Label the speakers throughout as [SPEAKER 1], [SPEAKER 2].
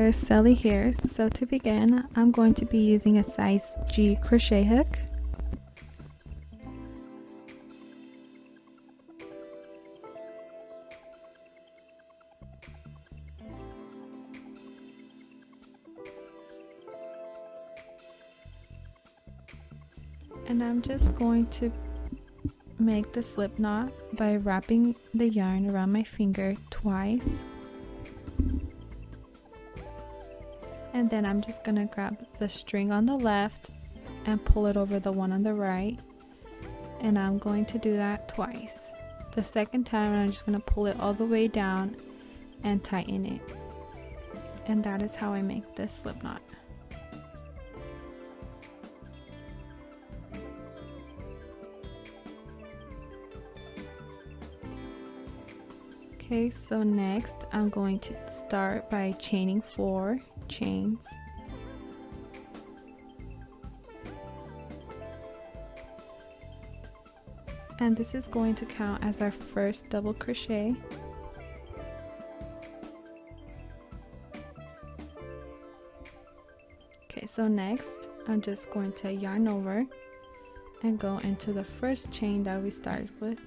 [SPEAKER 1] here, Sally here. So to begin, I'm going to be using a size G crochet hook. And I'm just going to make the slip knot by wrapping the yarn around my finger twice. And then I'm just gonna grab the string on the left and pull it over the one on the right. And I'm going to do that twice. The second time I'm just gonna pull it all the way down and tighten it. And that is how I make this slip knot. Okay, so next I'm going to start by chaining 4 chains. And this is going to count as our first double crochet. Okay, so next I'm just going to yarn over and go into the first chain that we started with.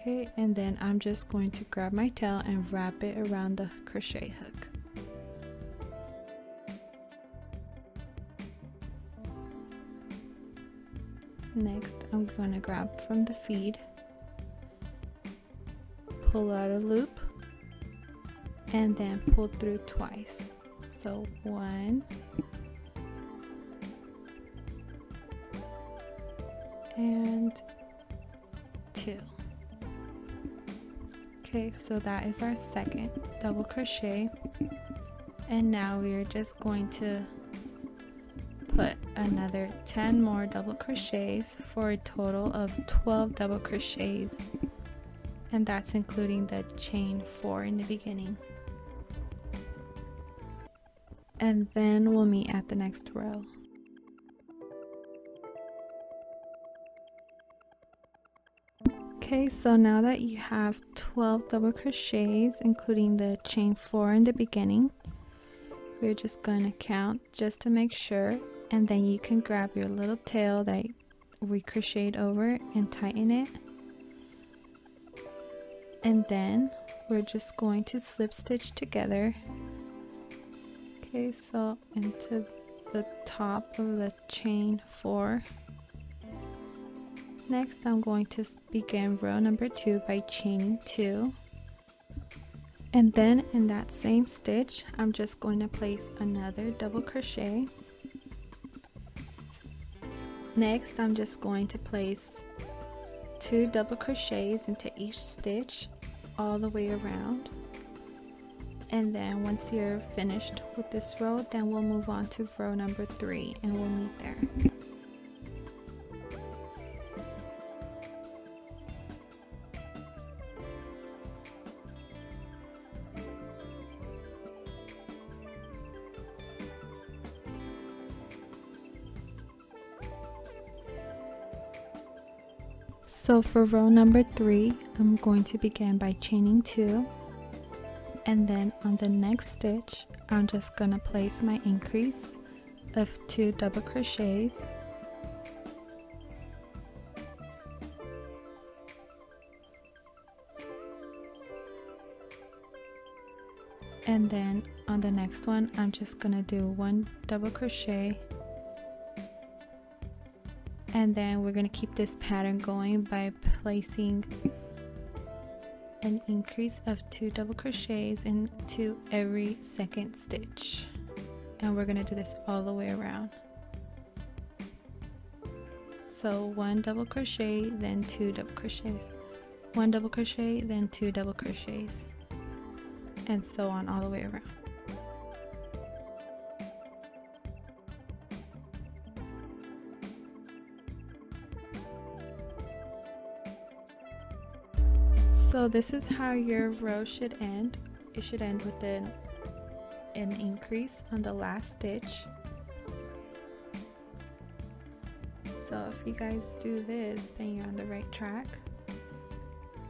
[SPEAKER 1] Okay, and then I'm just going to grab my tail and wrap it around the crochet hook. Next, I'm going to grab from the feed, pull out a loop, and then pull through twice. So 1 and 2. Okay, so that is our second double crochet, and now we are just going to put another 10 more double crochets for a total of 12 double crochets, and that's including the chain 4 in the beginning. And then we'll meet at the next row. Okay, so now that you have 12 double crochets, including the chain 4 in the beginning, we're just going to count just to make sure, and then you can grab your little tail that we crocheted over and tighten it. And then we're just going to slip stitch together. Okay, so into the top of the chain 4. Next, I'm going to begin row number 2 by chaining 2, and then in that same stitch I'm just going to place another double crochet. Next, I'm just going to place 2 double crochets into each stitch all the way around, and then once you're finished with this row, then we'll move on to row number 3 and we'll meet there. So for row number 3, I'm going to begin by chaining 2, and then on the next stitch I'm just going to place my increase of 2 double crochets, and then on the next one I'm just going to do 1 double crochet. And then we're going to keep this pattern going by placing an increase of 2 double crochets into every second stitch. And we're going to do this all the way around. So 1 double crochet, then 2 double crochets. 1 double crochet, then 2 double crochets. And so on all the way around. So this is how your row should end. It should end with an increase on the last stitch. So if you guys do this, then you're on the right track.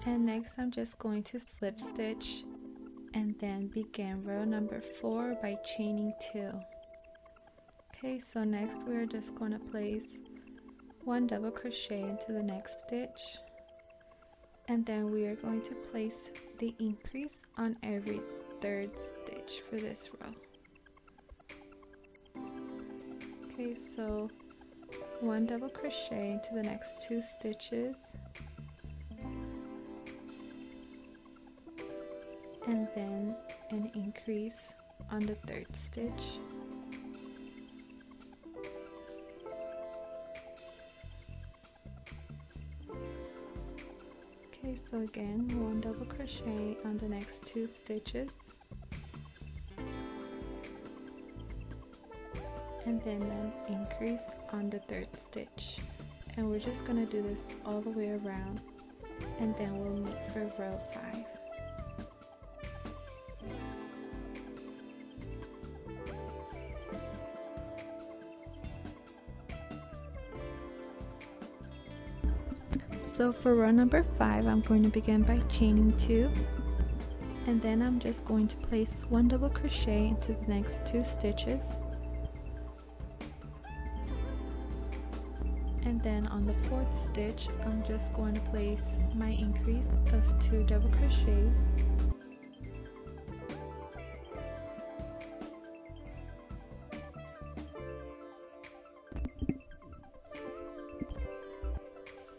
[SPEAKER 1] And next I'm just going to slip stitch and then begin row number 4 by chaining 2. Okay, so next we're just going to place 1 double crochet into the next stitch, and then we are going to place the increase on every 3rd stitch for this row. Okay, so 1 double crochet into the next 2 stitches, and then an increase on the 3rd stitch. Okay, so again 1 double crochet on the next 2 stitches, and then an increase on the 3rd stitch, and we're just going to do this all the way around, and then we'll meet for row 5. So for row number 5, I'm going to begin by chaining 2, and then I'm just going to place 1 double crochet into the next 2 stitches, and then on the 4th stitch I'm just going to place my increase of 2 double crochets,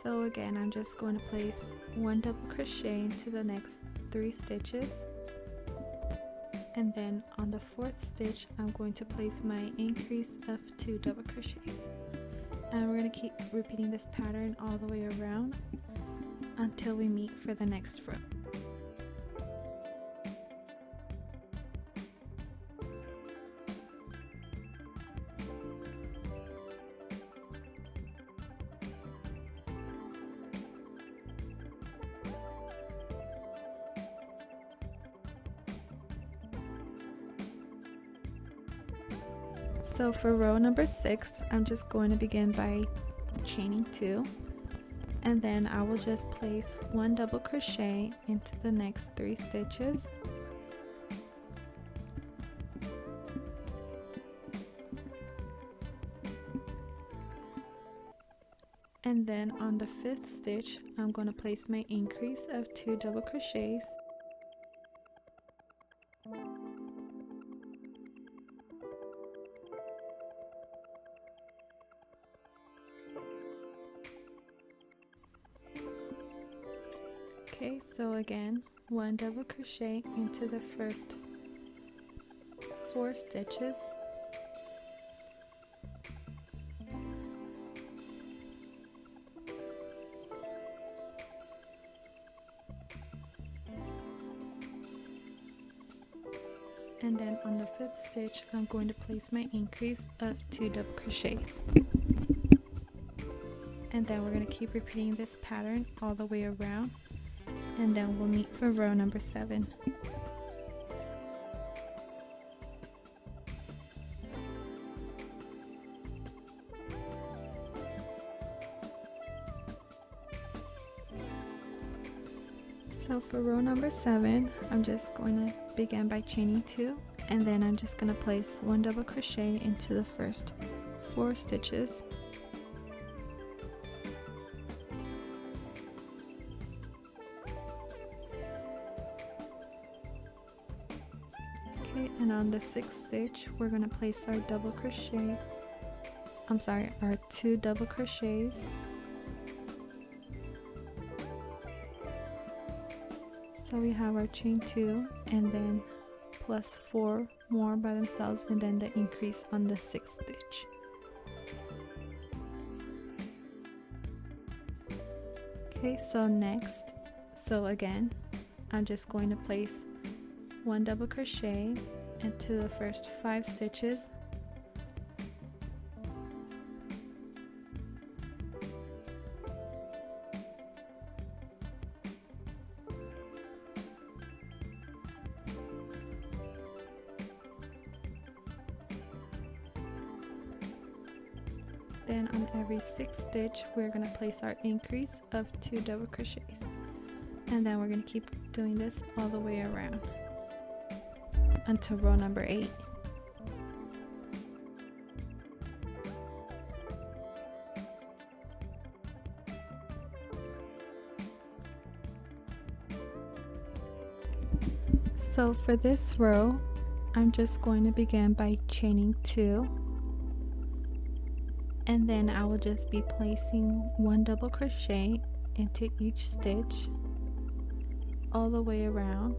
[SPEAKER 1] so again I'm just going to place 1 double crochet into the next 3 stitches, and then on the 4th stitch I'm going to place my increase of 2 double crochets, and we're going to keep repeating this pattern all the way around until we meet for the next row. So for row number 6, I'm just going to begin by chaining 2, and then I will just place 1 double crochet into the next 3 stitches, and then on the 5th stitch I'm going to place my increase of 2 double crochets, okay, so again 1 double crochet into the first 4 stitches, and then on the 5th stitch I'm going to place my increase of 2 double crochets, and then we're going to keep repeating this pattern all the way around, and then we'll meet for row number 7. So for row number 7, I'm just going to begin by chaining 2, and then I'm just going to place 1 double crochet into the first 4 stitches, okay, and on the 6th stitch we're going to place our double crochet, our 2 double crochets, so we have our chain 2 and then plus 4 more by themselves, and then the increase on the 6th stitch. Okay, so next, so again I'm just going to place 1 double crochet into the first 5 stitches, then on every 6th stitch we're going to place our increase of 2 double crochets, and then we're going to keep doing this all the way around. until row number 8. So for this row, I'm just going to begin by chaining 2, and then I will just be placing 1 double crochet into each stitch all the way around.